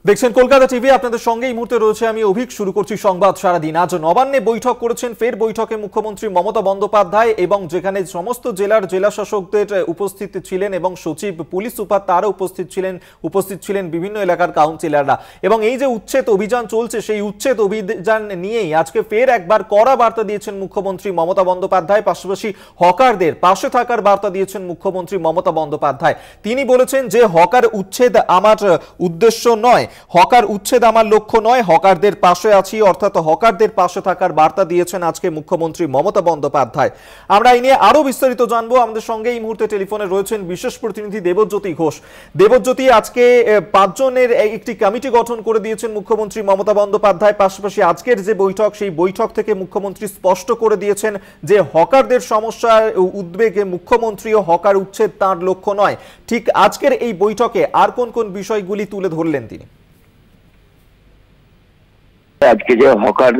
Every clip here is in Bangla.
দেখছেন কলকাতা টিভি, আপনাদের সঙ্গে এই মুহূর্তে রয়েছে আমি অভিক। শুরু করছি সংবাদ সারাদিন। আজ নবান্নে বৈঠক করেছেন। ফের বৈঠকে মুখ্যমন্ত্রী মমতা বন্দ্যোপাধ্যায় এবং যেখানে সমস্ত জেলার জেলাশাসকদের উপস্থিত ছিলেন এবং সচিব, পুলিশ সুপার তারা উপস্থিত ছিলেন বিভিন্ন এলাকার কাউন্সিলররা। এবং এই যে উচ্ছেদ অভিযান চলছে, সেই উচ্ছেদ অভিযান নিয়েই আজকে ফের একবার কড়া বার্তা দিয়েছেন মুখ্যমন্ত্রী মমতা বন্দ্যোপাধ্যায়। পাশাপাশি হকারদের পাশে থাকার বার্তা দিয়েছেন মুখ্যমন্ত্রী মমতা বন্দ্যোপাধ্যায়। তিনি বলেছেন যে হকার উচ্ছেদ আমার উদ্দেশ্য নয়, হকার উচ্ছেদ আমার লক্ষ্য নয়, হকারদের পাশে আছি, অর্থাৎ হকারদের পাশে থাকার বার্তা দিয়েছেন আজকে মুখ্যমন্ত্রী মমতা বন্দ্যোপাধ্যায়। আমরা এই নিয়ে আরো বিস্তারিত জানবো। আমাদের সঙ্গে এই মুহূর্তে টেলিফোনে রয়েছেন বিশেষ প্রতিনিধি দেবজ্যোতি ঘোষ। দেবজ্যোতি, আজকে 5 জনের একটি কমিটি গঠন করে দিয়েছেন মুখ্যমন্ত্রী মমতা বন্দ্যোপাধ্যায়। পাশাপাশি আজকের যে বৈঠক, সেই বৈঠক থেকে মুখ্যমন্ত্রী স্পষ্ট করে দিয়েছেন যে হকারদের সমস্যার উদ্বেগে মুখ্যমন্ত্রী ও হকার উচ্ছেদ তার লক্ষ্য নয়। ঠিক আজকের এই বৈঠকে আর কোন কোন বিষয়গুলি তুলে ধরলেন তিনি? আজকে যে হকার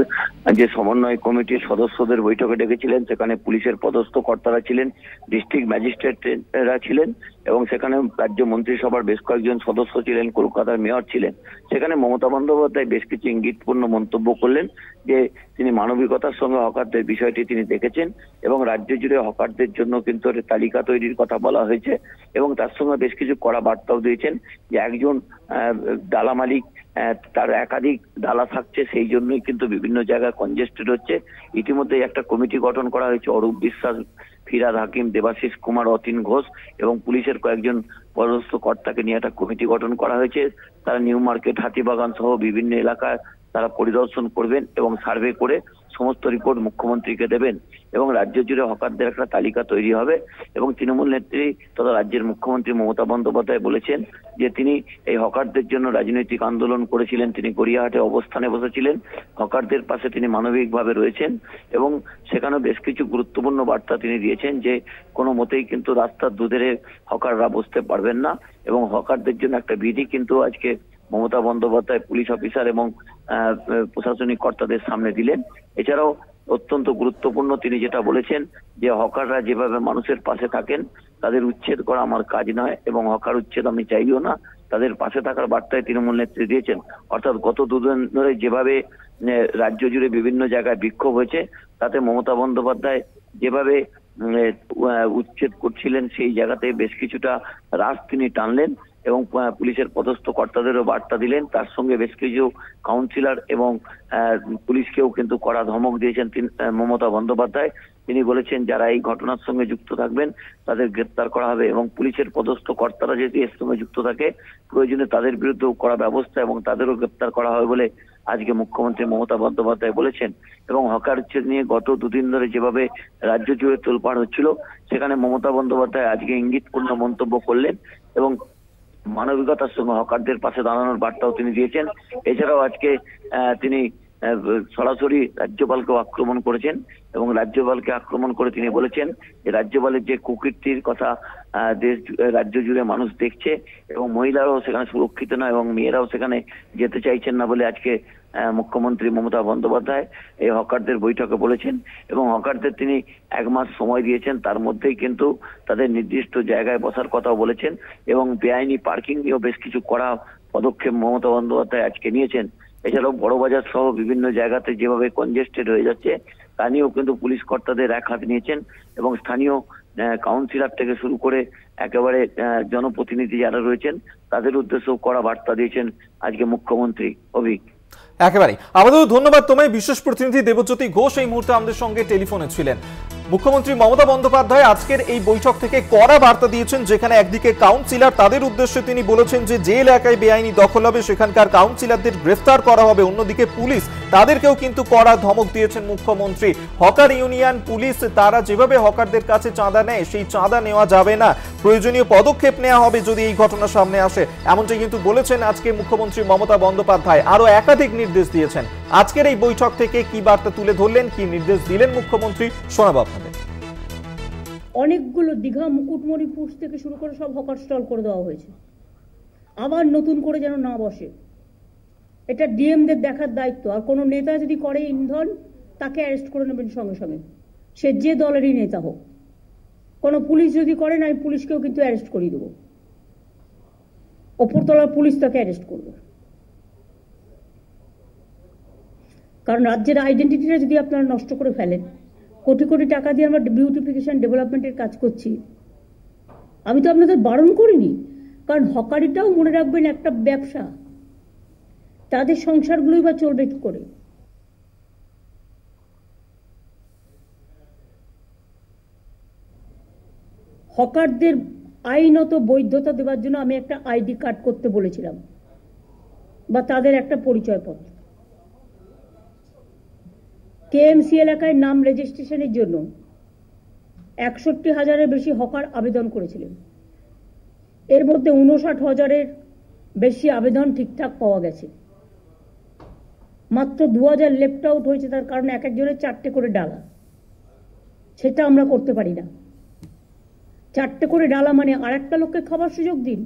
যে সমন্বয় কমিটির সদস্যদের বৈঠকে ডেকেছিলেন, সেখানে পুলিশের পদস্থ কর্তারা ছিলেন, ডিস্ট্রিক্ট ম্যাজিস্ট্রেটরা ছিলেন এবং সেখানে রাজ্য মন্ত্রিসভার বেশ কয়েকজন সদস্য ছিলেন, কলকাতার মেয়র ছিলেন। সেখানে মমতা বন্দ্যোপাধ্যায় বেশ কিছু ইঙ্গিতপূর্ণ মন্তব্য করলেন যে তিনি মানবিকতার সঙ্গে হকারদের বিষয়টি তিনি দেখেছেন এবং রাজ্য জুড়ে হকারদের জন্য কিন্তু তালিকা তৈরির কথা বলা হয়েছে এবং তার সঙ্গে বেশ কিছু কড়া বার্তাও দিয়েছেন যে একজন ডালা মালিক তার একাধিক ডালা থাকছে, সেই জন্যই কিন্তু বিভিন্ন জায়গায় কনজেস্টেড হচ্ছে। ইতিমধ্যে একটা কমিটি গঠন করা হয়েছে, অরূপ বিশ্বাস, ফিরাদ হাকিম, দেবাশিস কুমার, অতীন ঘোষ এবং পুলিশের কয়েকজন পদস্থ কর্তাকে নিয়ে একটা কমিটি গঠন করা হয়েছে। তারা নিউ মার্কেট, হাতিবাগান সহ বিভিন্ন এলাকায় তারা পরিদর্শন করবেন এবং সার্ভে করে সমস্ত রিপোর্ট মুখ্যমন্ত্রীকে দেবেন এবং রাজ্য জুড়ে হকারদের একটা তালিকা তৈরি হবে। এবং তৃণমূল নেত্রী তথা রাজ্যের মুখ্যমন্ত্রী মমতা বন্দ্যোপাধ্যায় বলেছেন যে তিনি এই হকারদের জন্য রাজনৈতিক আন্দোলন করেছিলেন, তিনি গড়িয়াহাটে অবস্থানে বসেছিলেন, হকারদের পাশে তিনি মানবিকভাবে রয়েছেন এবং সেখানে বেশ কিছু গুরুত্বপূর্ণ বার্তা তিনি দিয়েছেন যে কোনো মতেই কিন্তু রাস্তার দুধারে হকাররা বসতে পারবেন না এবং হকারদের জন্য একটা বিধি কিন্তু আজকে মমতা বন্দ্যোপাধ্যায় পুলিশ অফিসার এবং প্রশাসনিক কর্তাদের সামনে দিলেন। এছাড়াও অত্যন্ত গুরুত্বপূর্ণ তিনি যেটা বলেছেন যে হকাররা যেভাবে মানুষের পাশে থাকেন, তাদের উচ্ছেদ করা আমার কাজ নয় এবং হকার উচ্ছেদ আমি চাইও না, তাদের পাশে থাকার বার্তায় তৃণমূল নেত্রী দিয়েছেন। অর্থাৎ গত দুদিন ধরে যেভাবে রাজ্য জুড়ে বিভিন্ন জায়গায় বিক্ষোভ হয়েছে, তাতে মমতা বন্দ্যোপাধ্যায় যেভাবে উচ্ছেদ করছিলেন সেই জায়গাতে বেশ কিছুটা রাশ তিনি টানলেন এবং পুলিশের পদস্থ কর্তাদেরও বার্তা দিলেন। তার সঙ্গে বেশ কিছু কাউন্সিলর এবং পুলিশকেও কিন্তু কড়া ধমক দিয়েছেন মমতা বন্দ্যোপাধ্যায়। তিনি বলেছেন যারা এই ঘটনার সঙ্গে যুক্ত থাকবেন তাদের গ্রেপ্তার করা হবে এবং পুলিশের পদস্থ কর্তারা যদি এর সঙ্গে যুক্ত থাকে প্রয়োজনে তাদের বিরুদ্ধেও কড়া ব্যবস্থা এবং তাদেরও গ্রেপ্তার করা হবে বলে আজকে মুখ্যমন্ত্রী মমতা বন্দ্যোপাধ্যায় বলেছেন। এবং হকার উচ্ছেদ নিয়ে গত দুদিন ধরে যেভাবে রাজ্য জুড়ে তোলপাড় হচ্ছিল, সেখানে মমতা বন্দ্যোপাধ্যায় আজকে ইঙ্গিতপূর্ণ মন্তব্য করলেন এবং মানবিকতার সঙ্গে হকারদের পাশে দাঁড়ানোর বার্তাও তিনি দিয়েছেন। এছাড়াও আজকে তিনি সরাসরি রাজ্যপালকেও আক্রমণ করেছেন এবং রাজ্যপালকে আক্রমণ করে তিনি বলেছেন যে রাজ্যপালের যে কুকীর্তির কথা রাজ্য জুড়ে মানুষ দেখছে এবং মহিলারাও সেখানে সুরক্ষিত না এবং মেয়েরাও সেখানে যেতে চাইছেন না বলে আজকে মুখ্যমন্ত্রী মমতা বন্দ্যোপাধ্যায় এই হকারদের বৈঠকে বলেছেন এবং হকারদের তিনি 1 মাস সময় দিয়েছেন, তার মধ্যেই কিন্তু তাদের নির্দিষ্ট জায়গায় বসার কথাও বলেছেন এবং বেআইনি পার্কিং নিয়েও বেশ কিছু কড়া পদক্ষেপ মমতা বন্দ্যোপাধ্যায় আজকে নিয়েছেন। এছাড়াও বড়বাজার সহ বিভিন্ন জায়গাতে যেভাবে কনজেস্টেড হয়ে যাচ্ছে তা নিয়েও কিন্তু পুলিশ কর্তাদের এক হাত নিয়েছেন এবং স্থানীয় কাউন্সিলর থেকে শুরু করে একেবারে জনপ্রতিনিধি যারা রয়েছেন তাদের উদ্দেশ্যেও কড়া বার্তা দিয়েছেন আজকে মুখ্যমন্ত্রী। অভিক, একেবারেই আমাদের ধন্যবাদ তোমায়। বিশেষ প্রতিনিধি দেবজ্যোতি ঘোষ এই মুহূর্তে আমাদের সঙ্গে টেলিফোনে ছিলেন। মুখ্যমন্ত্রী মমতা বন্দ্যোপাধ্যায় আজকের এই বৈঠক থেকে কড়া বার্তা দিয়েছেন, যেখানে একদিকে কাউন্সিলর তাদের উদ্দেশ্যে তিনি বলেছেন যে এলাকায় বেআইনি দখল হবে সেখানকার কাউন্সিলরদের গ্রেফতার করা হবে। অন্যদিকে পুলিশ তাদেরকেও কিন্তু কড়া ধমক দিয়েছেন মুখ্যমন্ত্রী। হকার ইউনিয়ন, পুলিশ তারা যেভাবে হকারদের কাছে চাঁদা নেয় সেই চাঁদা নেওয়া যাবে না, প্রয়োজনীয় পদক্ষেপ নেওয়া হবে যদি এই ঘটনা সামনে আসে, এমনটাই কিন্তু বলেছেন আজকে মুখ্যমন্ত্রী মমতা বন্দ্যোপাধ্যায়। আরো একাধিক নির্দেশ দিয়েছেন। আজকের এই বৈঠক থেকে কি বার্তা তুলে ধরলেন, কি নির্দেশ দিলেন মুখ্যমন্ত্রী, শোনাবো আপনাদের। অনেকগুলো দীঘা, মুকুটমণিপুর থেকে শুরু করে সব হকার স্টল করে দেওয়া হয়েছে, আবার নতুন করে যেন না বসে। এটা ডিএমদের দেখার দায়িত্ব। আর কোনো নেতা যদি করে ইন্ধন, তাকে অ্যারেস্ট করে নেবেন সঙ্গে সঙ্গে, সে যে দলেরই নেতা হোক। কোনো পুলিশ যদি করেন, আমি পুলিশকেও কিন্তু অ্যারেস্ট করিয়ে দেবো, ওপরতলার পুলিশ তাকে অ্যারেস্ট করবে। কারণ রাজ্যের আইডেন্টিটিটা যদি আপনারা নষ্ট করে ফেলেন, কোটি কোটি টাকা দিয়ে আমরা বিউটিফিকেশন ডেভেলপমেন্টের কাজ করছি, আমি তো আপনাদের বারণ করিনি। কারণ হকারিটাও মনে রাখবেন একটা ব্যবসা, তাদের সংসারগুলোই বা চলবে কি করে। হকারদের আইনত বৈধতা দেওয়ার জন্য আমি একটা আইডি কার্ড করতে বলেছিলাম, বা তাদের একটা পরিচয়পত্র। কেএমসি এলাকায় নাম রেজিস্ট্রেশনের জন্য 61,000-এর বেশি হকার আবেদন করেছিলেন। এর মধ্যে 59,000-এর বেশি আবেদন ঠিকঠাক পাওয়া গেছে। মাত্র 2,000 লেফট আউট হয়েছে, তার কারণ এক একজনের 4টে করে ডালা। সেটা আমরা করতে পারি না। 4টে করে ডালা মানে আর একটা লোককে খাবার সুযোগ দিন।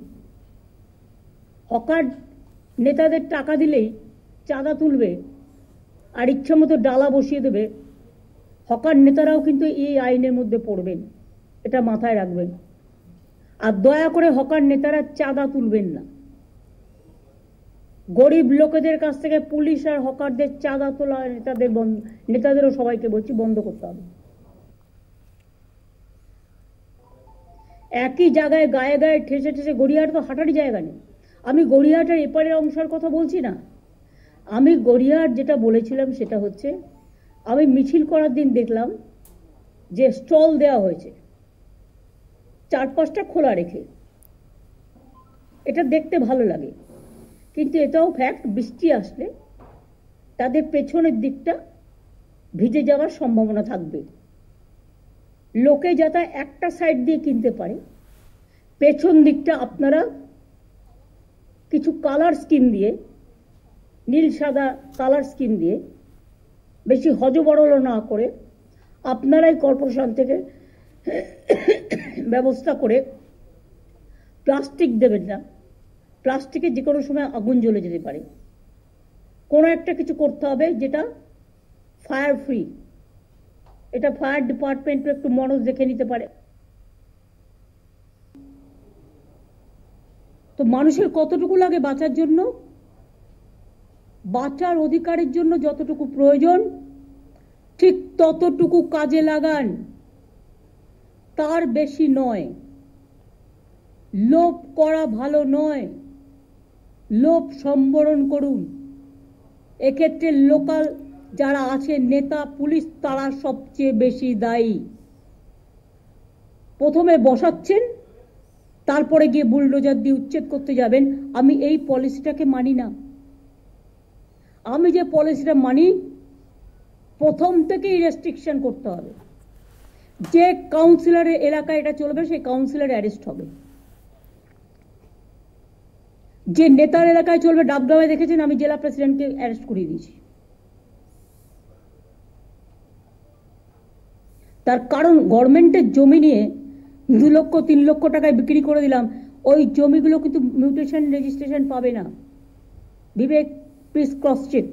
হকার নেতাদের টাকা দিলেই চাঁদা তুলবে আর ইচ্ছা মতো ডালা বসিয়ে দেবে। হকার নেতারাও কিন্তু এই আইনের মধ্যে পড়বেন, এটা মাথায় রাখবেন। আর দয়া করে হকার নেতারা চাঁদা তুলবেন না। গরিব লোকেদের কাছ থেকে পুলিশ আর হকারদের চাঁদা তোলা নেতাদেরও সবাইকে বলছি বন্ধ করতে হবে। একই জায়গায় গায়ে গায়ে ঠেসে ঠেসে, গড়িয়াহাট তো হাঁটারই জায়গা নেই। আমি গড়িয়াহাটের এপারের অংশের কথা বলছি না। আমি গড়িয়াহাট যেটা বলেছিলাম সেটা হচ্ছে, আমি মিছিল করার দিন দেখলাম যে স্টল দেওয়া হয়েছে 4-5টা খোলা রেখে। এটা দেখতে ভালো লাগে, কিন্তু এটাও ফ্যাক্ট, বৃষ্টি আসলে তাদের পেছনের দিকটা ভিজে যাওয়ার সম্ভাবনা থাকবে। লোকে যাতে একটা সাইড দিয়ে কিনতে পারে, পেছন দিকটা আপনারা কিছু কালার স্কিম দিয়ে, নীল সাদা কালার স্কিম দিয়ে, বেশি হজবরল না করে আপনারাই কর্পোরেশন থেকে ব্যবস্থা করে প্লাস্টিক দেবেন না। প্লাস্টিকে যে কোনো সময় আগুন জ্বলে যেতে পারে। কোনো একটা কিছু করতে হবে যেটা ফায়ার ফ্রি। এটা ফায়ার ডিপার্টমেন্ট একটু মনোজ দেখে নিতে পারে। তো মানুষের কতটুকু লাগে বাঁচার জন্য? বাঁচার অধিকারের জন্য যতটুকু প্রয়োজন ঠিক ততটুকু কাজে লাগান, তার বেশি নয়। লোভ করা ভালো নয়, লোভ সম্বরণ করুন। এক্ষেত্রে লোকাল যারা আছে, নেতা, পুলিশ, তারা সবচেয়ে বেশি দায়ী। প্রথমে বসাচ্ছেন, তারপরে গিয়ে বুলডোজার দিয়ে উচ্ছেদ করতে যাবেন। আমি এই পলিসিটাকে মানি না। আমি যে পলিসিটা মানি, প্রথম থেকেই রেস্ট্রিকশন করতে হবে। যে কাউন্সিলরের এলাকায় এটা চলবে সেই কাউন্সিলর অ্যারেস্ট হবে। যে নেতার এলাকায় চলবে, ডাবগ্রামে দেখেছেন আমি জেলা প্রেসিডেন্টকে অ্যারেস্ট করিয়ে দিয়েছি। তার কারণ গভর্নমেন্টের জমি নিয়ে 2 লক্ষ 3 লক্ষ টাকায় বিক্রি করে দিলাম, ওই জমিগুলো কিন্তু মিউটেশন রেজিস্ট্রেশন পাবে না। বিবেক, প্লিজ ক্রস চেক।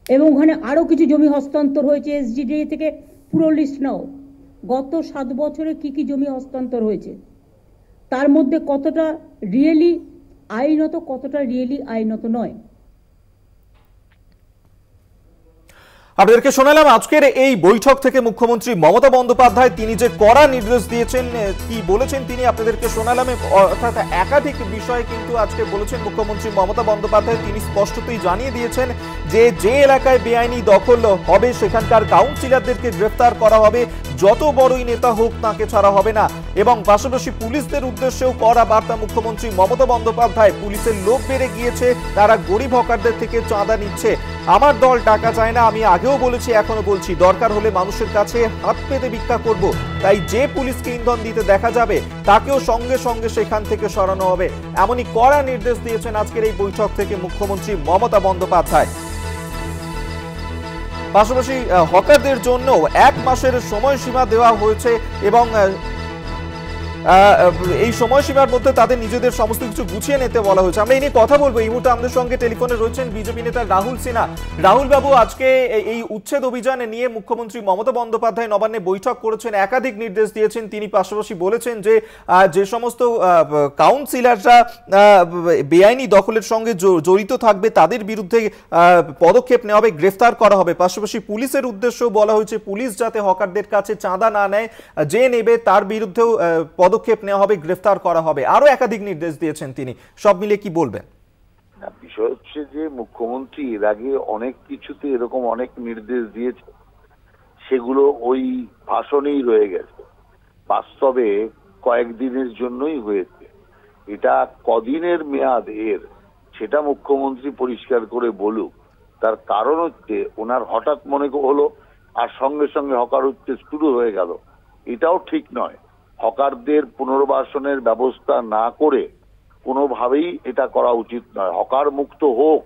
এবং ওখানে আরো কিছু জমি হস্তান্তর হয়েছে এসডিডিএ থেকে, পুরো লিস্ট নাও। গত 7 বছরে কি কি জমি হস্তান্তর হয়েছে, তার মধ্যে কতটা রিয়েলি আইনত, কতটা রিয়েলি আইনত নয়। আপনাদেরকে শোনালাম আজকের এই বৈঠক থেকে মুখ্যমন্ত্রী মমতা বন্দ্যোপাধ্যায় তিনি যে কড়া নির্দেশ দিয়েছেন, কি বলেছেন তিনি আপনাদেরকে শোনালাম। অর্থাৎ একাধিক বিষয়ে কিন্তু আজকে বলেছেন মুখ্যমন্ত্রী মমতা বন্দ্যোপাধ্যায়। তিনি স্পষ্টতই জানিয়ে দিয়েছেন যে এলাকায় বেআইনি দখল হবে সেখানকার কাউন্সিলরদেরকে গ্রেফতার করা হবে, যত বড়ই নেতা হোক তাকে ছাড়া হবে না। এবং পাশাপাশি পুলিশদের উদ্দেশ্যেও কড়া বার্তা মুখ্যমন্ত্রী মমতা বন্দ্যোপাধ্যায়। পুলিশের লোভ বেড়ে গিয়েছে, তারা গরিব হকারদের থেকে চাঁদা নিচ্ছে। আমার দল টাকা চায় না, আমি আগেও বলেছি এখনো বলছি, দরকার হলে মানুষের কাছে হাত পেতে ভিক্ষা করব। তাই যে পুলিশকে ইন্ধন দিতে দেখা যাবে তাকেও সঙ্গে সঙ্গে সেখান থেকে সরানো হবে, এমনই কড়া নির্দেশ দিয়েছেন আজকের এই বৈঠক থেকে মুখ্যমন্ত্রী মমতা বন্দ্যোপাধ্যায়। পাশাপাশি হকারদের জন্য 1 মাসের সময়সীমা দেওয়া হয়েছে এবং এই সময়সীমার মধ্যে তাদের নিজেদের সমস্ত কিছু গুছিয়ে নিতে বলা হয়েছে। আমরা এই নিয়ে কথা বলবো। এই মুহূর্তে আমাদের সঙ্গে টেলিফোনে রয়েছেন বিজেপি নেতা রাহুল সিনহা। রাহুল বাবু, আজকে এই উচ্ছেদ অভিযান নিয়ে মুখ্যমন্ত্রী মমতা বন্দ্যোপাধ্যায় নবান্নে বৈঠক করেছেন, একাধিক নির্দেশ দিয়েছেন। তিনি পাশাপাশি বলেছেন যে সমস্ত কাউন্সিলররা বেআইনি দখলের সঙ্গে জড়িত থাকবে তাদের বিরুদ্ধে পদক্ষেপ নেওয়া হবে, গ্রেফতার করা হবে। পাশাপাশি পুলিশের উদ্দেশ্যেও বলা হয়েছে পুলিশ যাতে হকারদের কাছে চাঁদা না নেয়, যে নেবে তার বিরুদ্ধেও পদক্ষেপ নেওয়া হবে, গ্রেফতার করা হবে। আরো একাধিক নির্দেশ দিয়েছেন তিনি। সব মিলে কি বলবেন? বিষয় হচ্ছে যে মুখ্যমন্ত্রী এর আগে অনেক কিছুতে এরকম অনেক নির্দেশ দিয়েছে, সেগুলো ওই ভাষণেই রয়ে গেছে, বাস্তবে কয়েকদিনের জন্যই হয়েছে। এটা কদিনের মেয়াদ এর, সেটা মুখ্যমন্ত্রী পরিষ্কার করে বলুক। তার কারণ হচ্ছে ওনার হঠাৎ মনে হলো আর সঙ্গে সঙ্গে হকার উচ্ছেদ শুরু হয়ে গেল। এটাও ঠিক নয়। হকারদের পুনর্বাসনের ব্যবস্থা না করে কোনোভাবেই এটা করা উচিত নয়। হকার মুক্ত হোক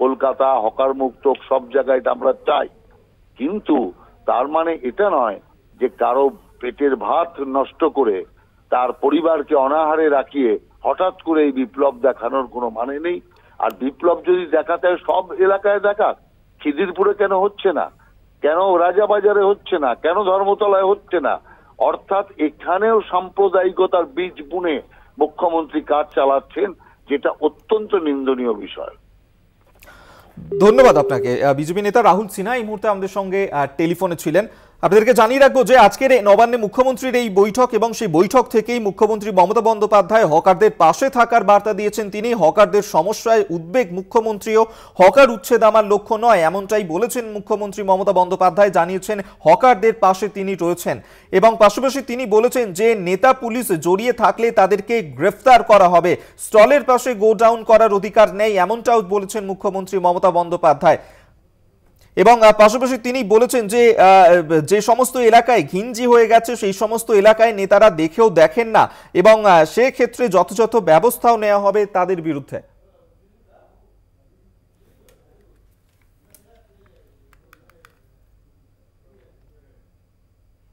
কলকাতা, হকার মুক্ত হোক সব জায়গায়, এটা আমরা চাই। কিন্তু তার মানে এটা নয় যে কারো পেটের ভাত নষ্ট করে তার পরিবারকে অনাহারে রাখিয়ে হঠাৎ করে এই বিপ্লব দেখানোর কোনো মানে নেই। আর বিপ্লব যদি দেখাতে হয় সব এলাকায় দেখাক। খিদিরপুরে কেন হচ্ছে না, কেন রাজাবাজারে হচ্ছে না, কেন ধর্মতলায় হচ্ছে না? অর্থাৎ এখানেও সাম্প্রদায়িকতার বীজ বুনে মুখ্যমন্ত্রী কাজ চালাচ্ছেন, যেটা অত্যন্ত নিন্দনীয় বিষয়। ধন্যবাদ আপনাকে। বিজেপি নেতা রাহুল সিনহা এই মুহূর্তে আমাদের সঙ্গে টেলিফোনে ছিলেন। আপনাদেরকে জানিয়ে রাখবো যে আজকের নবান্নে মুখ্যমন্ত্রীর এই বৈঠক, এবং সেই বৈঠক থেকেই মুখ্যমন্ত্রী মমতা বন্দ্যোপাধ্যায় হকারদের পাশে থাকার বার্তা দিয়েছেন। তিনি হকারদের সমস্যায় উদ্বেগ মুখ্যমন্ত্রীও, হকার উচ্ছেদ আমার লক্ষ্য নয় এমনটাই বলেছেন মুখ্যমন্ত্রী মমতা বন্দ্যোপাধ্যায়। জানিয়েছেন হকারদের পাশে তিনি রয়েছেন, এবং পাশাপাশি তিনি বলেছেন যে নেতা পুলিশ জড়িয়ে থাকলে তাদেরকে গ্রেফতার করা হবে, স্টলের পাশে গোডাউন করার অধিকার নেই এমনটাও বলেছেন মুখ্যমন্ত্রী মমতা বন্দ্যোপাধ্যায়। এবং পাশাপাশি তিনি বলেছেন যে সমস্ত এলাকায় ঘিঞ্জি হয়ে গেছে সেই সমস্ত এলাকায় নেতারা দেখেও দেখেন না, এবং সেক্ষেত্রে যথাযথ ব্যবস্থাও নেওয়া হবে তাদের বিরুদ্ধে।